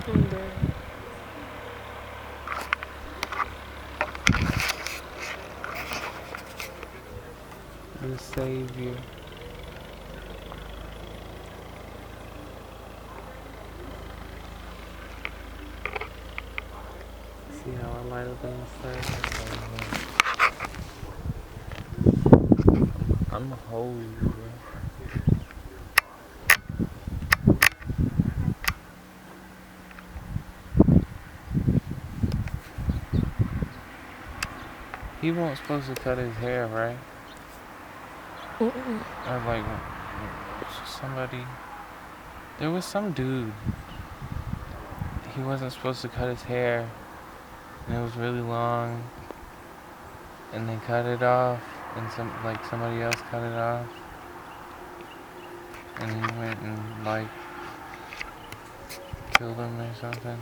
I'm dead. The Savior. See how I light up in the sun? I'm holy, bro. He wasn't supposed to cut his hair, right? Or like somebody. There was some dude. He wasn't supposed to cut his hair, and it was really long. And they cut it off, and somebody else cut it off, and he went and like killed him or something.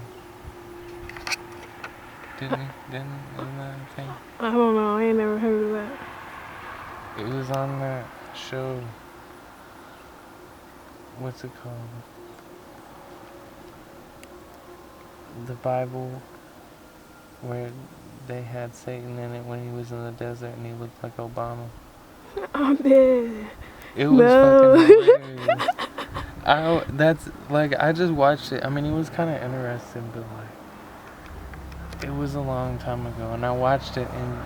Didn't he? Isn't that a thing? I don't know. I ain't never heard of that. It was on that show. What's it called? The Bible, where they had Satan in it when he was in the desert and he looked like Obama. I'm dead. It was fucking hilarious. I just watched it. I mean, it was kind of interesting, but like, it was a long time ago, and I watched it, and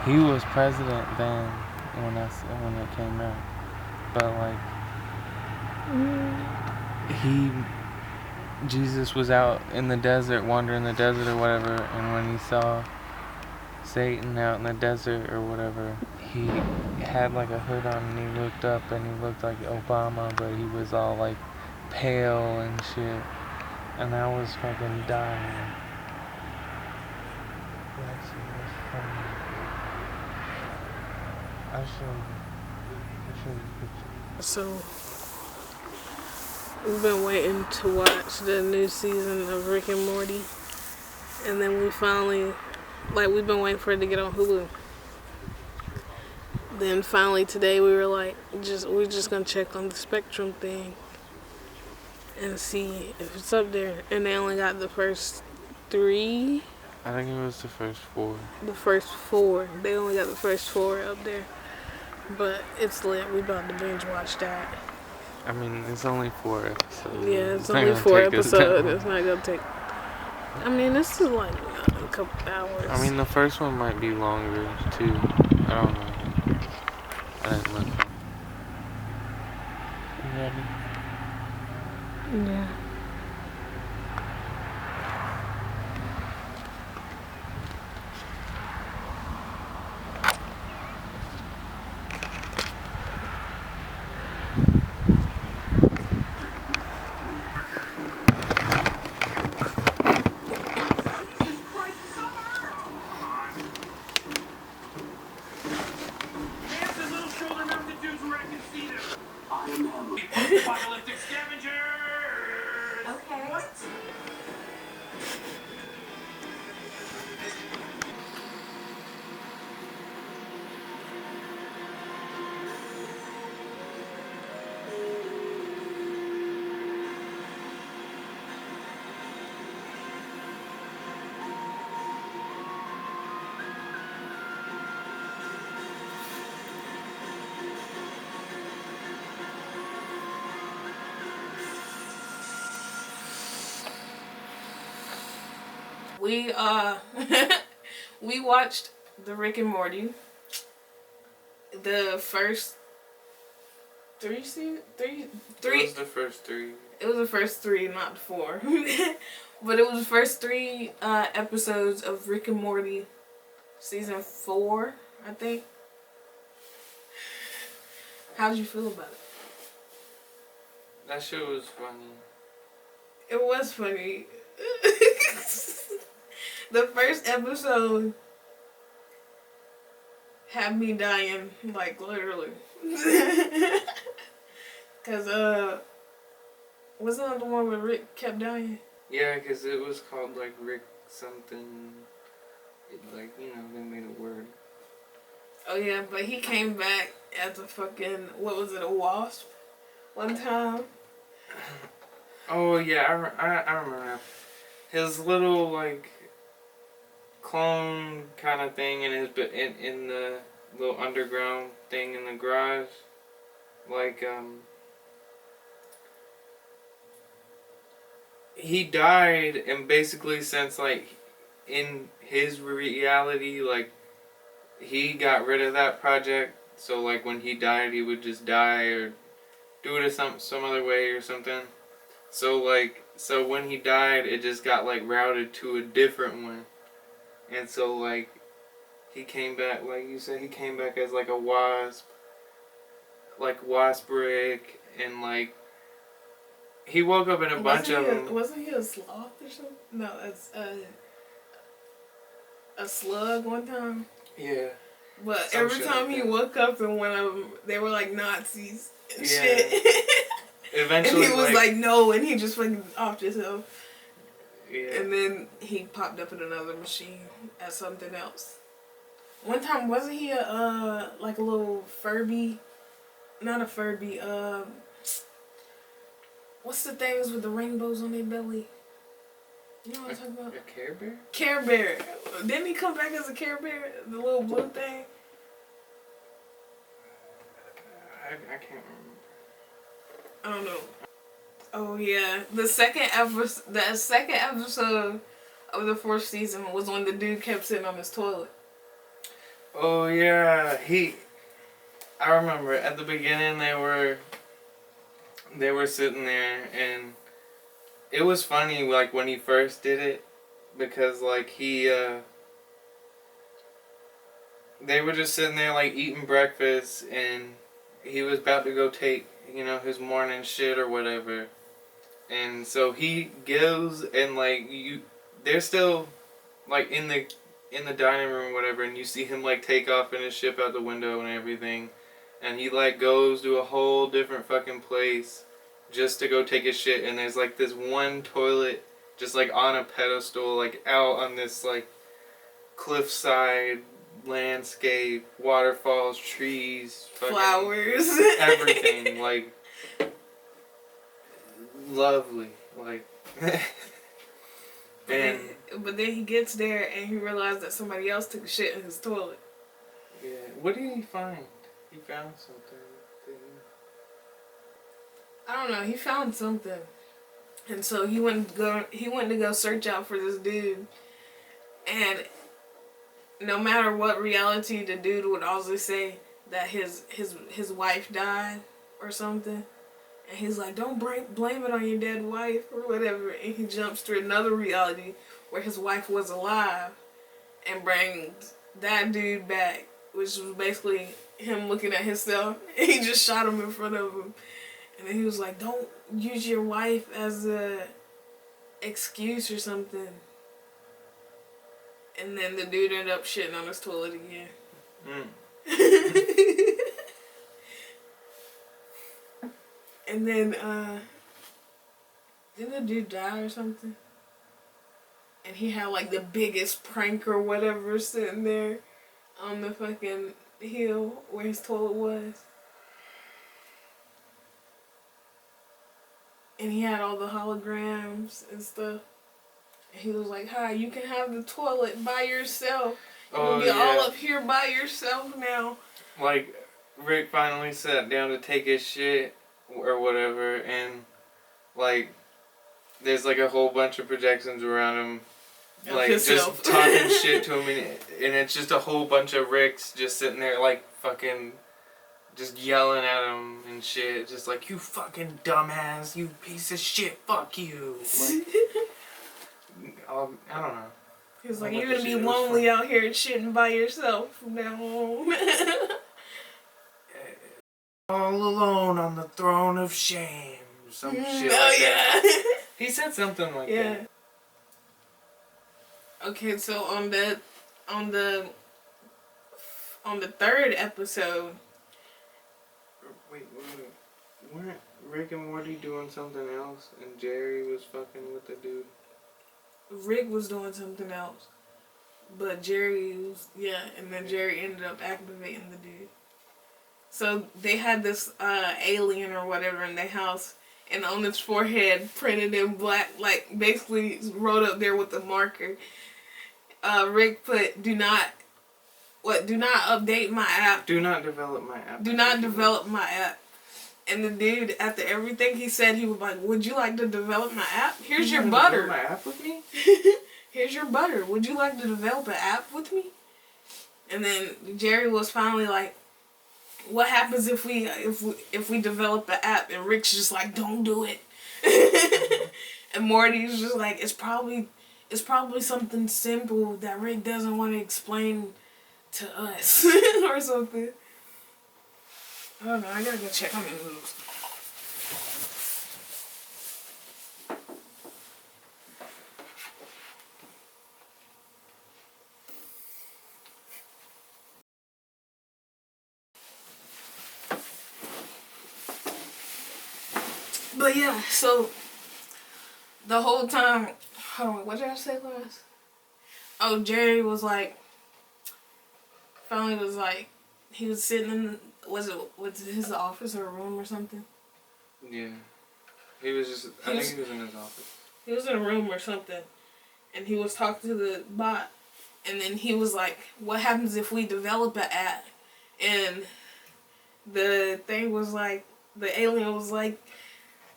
he was president then when it came out. But like, Jesus was out in the desert, wandering the desert or whatever, and when he saw Satan out in the desert or whatever, he had like a hood on and he looked up and he looked like Obama, but he was all like pale and shit, and I was fucking dying. That shit was funny. I'll show you a picture. So, we've been waiting to watch the new season of Rick and Morty. And then we finally, we've been waiting for it to get on Hulu. Then finally today we were like, we're just gonna check on the Spectrum thing and see if it's up there. And they only got the first 3. I think it was the first 4. The first 4. They only got the first 4 up there. But it's lit. We about to binge watch that. I mean, it's only 4 episodes. Yeah, it's only 4 episodes. It's not gonna take. I mean, this is like a couple hours. I mean, the first one might be longer too. I don't know. I didn't look. You ready? Yeah. Apocalyptic scavengers! Okay. What? We we watched the Rick and Morty. The first 3 seasons? 3? It was the first 3. It was the first 3, not 4. But it was the first 3 episodes of Rick and Morty season 4, I think. How'd you feel about it? That shit was funny. It was funny. The first episode had me dying, like literally. Cause wasn't that the one where Rick kept dying? Yeah, cause it was called like Rick something. It, like, you know, they made a word. Oh yeah, but he came back as a fucking, what was it, a wasp? One time. Oh yeah, I remember now. His little like clone kind of thing in the little underground thing in the garage, like he died, and basically since like in his reality, like he got rid of that project, so like when he died he would just die or do it some other way or something. So when he died it just got like routed to a different one. And so like he came back, like you said, he came back as like a wasp Rick, and like he woke up in a bunch of them. Wasn't he a sloth or something? No, it's a slug one time. Yeah. But Some every shit time like he that. woke up in one of them, they were like Nazis and Yeah. shit. Eventually, and he was like, no, and he just fucking offed himself. Yeah. And then he popped up in another machine as something else. One time, wasn't he like a little Furby? Not a Furby, what's the things with the rainbows on their belly? You know what I'm talking about? A Care Bear? Care Bear. Didn't he come back as a Care Bear? The little blue thing? I can't remember. I don't know. Oh yeah, the second episode of the fourth season was when the dude kept sitting on his toilet. Oh yeah, I remember at the beginning they were sitting there, and it was funny like when he first did it, because like they were just sitting there like eating breakfast, and he was about to go take his morning shit or whatever. And so he goes, and like they're still like in the dining room or whatever, and you see him like take off in his ship out the window and everything, and he like goes to a whole different fucking place just to go take his shit, and there's like this one toilet just like on a pedestal, like out on this like cliffside landscape, waterfalls, trees, fucking Flowers. everything, like lovely, like. But then he gets there and he realized that somebody else took a shit in his toilet. Yeah. What did he find? He found something. I don't know. He found something, and so he went to go search out for this dude. And no matter what reality, the dude would always say that his wife died or something. And he's like, don't blame it on your dead wife or whatever. And he jumps to another reality where his wife was alive and brings that dude back, which was basically him looking at himself. And he just shot him in front of him. And then he was like, don't use your wife as a excuse or something. And then the dude ended up shitting on his toilet again. And then, didn't the dude die or something? And he had like the biggest prank or whatever sitting there on the fucking hill where his toilet was. And he had all the holograms and stuff. And he was like, hi, you can have the toilet by yourself. You'll be all up here by yourself now. Like, Rick finally sat down to take his shit or whatever, and like there's like a whole bunch of projections around him, like just talking shit to him, and it's just a whole bunch of Ricks just sitting there like fucking just yelling at him and shit, just like, you fucking dumbass, you piece of shit, fuck you. Like, I don't know. He was like, you're gonna be lonely out here shitting by yourself from now on. All alone on the throne of shame. Some shit like that. Yeah. He said something like that. Okay, so on the third episode. Wait. Weren't Rick and Morty doing something else, and Jerry was fucking with the dude? Rick was doing something else, but Jerry was, and then Jerry ended up activating the dude. So they had this alien or whatever in their house, and on his forehead, printed in black, like basically wrote up there with a marker. Rick put, "Do not update my app. Do not develop my app. Do not develop my app." And the dude, after everything he said, he was like, "Would you like to develop my app? Here's your butter. Develop my app with me? Here's your butter. Would you like to develop an app with me?" And then Jerry was finally like, "What happens if we develop an app?" And Rick's just like, "Don't do it." And Morty's just like, it's probably something simple that Rick doesn't want to explain to us or something. I don't know. I gotta go check on my moves. But yeah, so the whole time, hold on, what did I say last? Oh, Jerry was like, finally was like, he was sitting in, was his office or a room or something? Yeah. He was just, I think he was in his office. He was in a room or something, and he was talking to the bot, and then he was like, "What happens if we develop an app?" And the thing was like, the alien was like,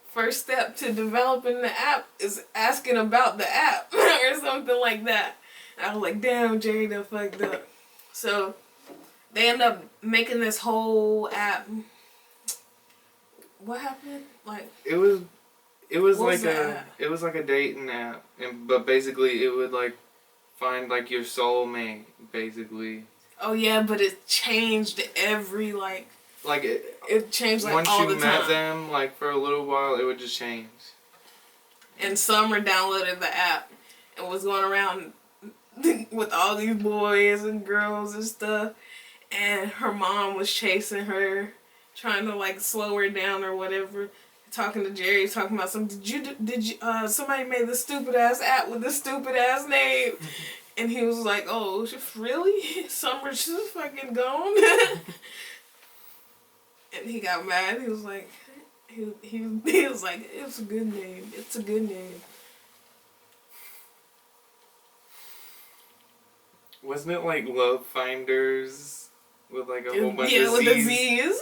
"First step to developing the app is asking about the app," or something like that. And I was like, "Damn, Jerry done fucked up." So they end up making this whole app. What happened? Like, it was like a dating app, but basically it would like find like your soulmate, basically. Oh yeah, but it changed every like it changed like once all you the time. met them, like for a little while, it would just change. And Summer downloaded the app and was going around with all these boys and girls and stuff, and her mom was chasing her, trying to like slow her down or whatever. Talking to Jerry, talking about did you somebody made this stupid ass app with this stupid ass name, and he was like, "Oh, really? Summer's just fucking gone." And he got mad. He was like, he was like, "It's a good name. It's a good name." Wasn't it like Love Finders with like a whole bunch of Z's? Yeah, with the Z's.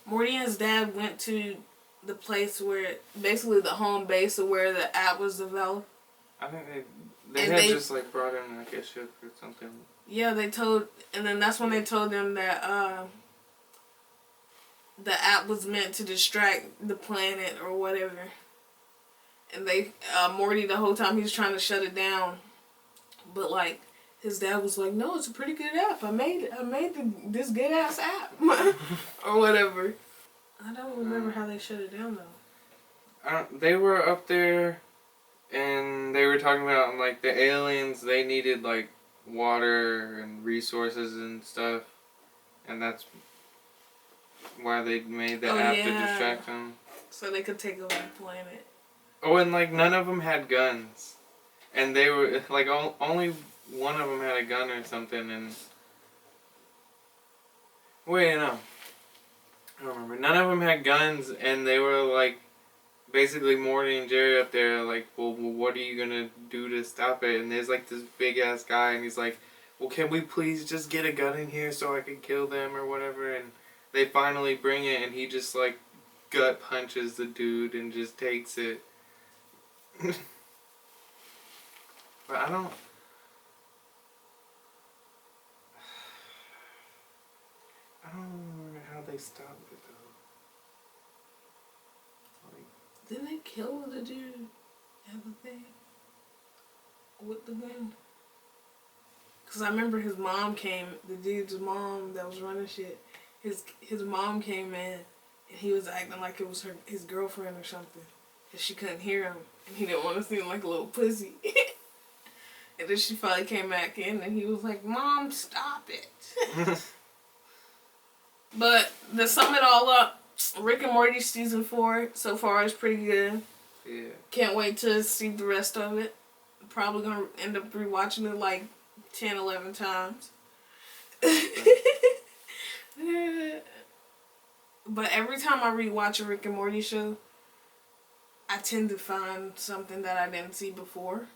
Morty and his dad went to the place where, basically the home base of where the app was developed. I think they had just like brought in like a ship or something. Yeah, and then that's when they told them that the app was meant to distract the planet or whatever. And Morty, the whole time he was trying to shut it down, but like, his dad was like, "No, it's a pretty good app. I made this good ass app," or whatever. I don't remember how they shut it down though. They were up there, and they were talking about like the aliens. They needed like water and resources and stuff, and that's why they made the app to distract them. So they could take over the planet. Oh, and like none of them had guns, and they were like only one of them had a gun or something. And wait, no, I don't remember. None of them had guns, and they were like basically Morty and Jerry up there like, well, what are you gonna do to stop it? And there's like this big ass guy, and he's like, well, can we please just get a gun in here so I can kill them or whatever? And they finally bring it, and he just like gut punches the dude and just takes it. But I don't remember how they stopped it though. Like, didn't they kill the dude at the thing with the gun? Cause I remember his mom came. The dude's mom that was running shit. His mom came in, and he was acting like it was his girlfriend or something. Cause she couldn't hear him, and he didn't want to seem like a little pussy. And then she finally came back in, and he was like, "Mom, stop it." But to sum it all up, Rick and Morty season 4 so far is pretty good. yeah. Can't wait to see the rest of it. Probably gonna end up rewatching it like 10, 11 times. But every time I rewatch a Rick and Morty show, I tend to find something that I didn't see before.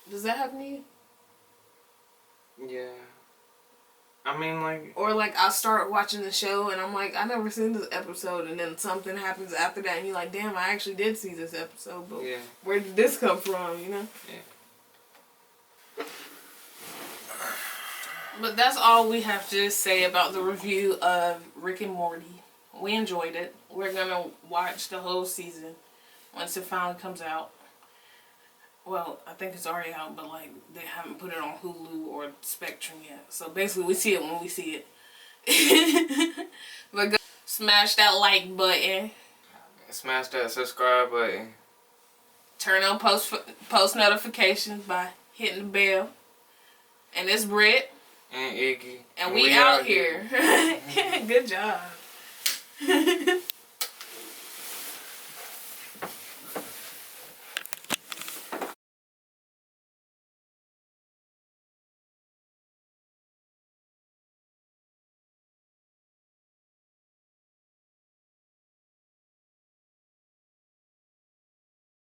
Does that happen to you? Yeah. I mean, like... Or, like, I start watching the show, and I'm like, I never seen this episode, and then something happens after that, and you're like, damn, I actually did see this episode, but yeah. where did this come from, you know? Yeah. But that's all we have to say about the review of Rick and Morty. We enjoyed it. We're going to watch the whole season once it finally comes out. Well, I think it's already out, but like they haven't put it on Hulu or Spectrum yet. So basically we see it when we see it. But go smash that like button. Smash that subscribe button. Turn on post notifications by hitting the bell. And it's Britt. And Iggy. And we out here. Good job.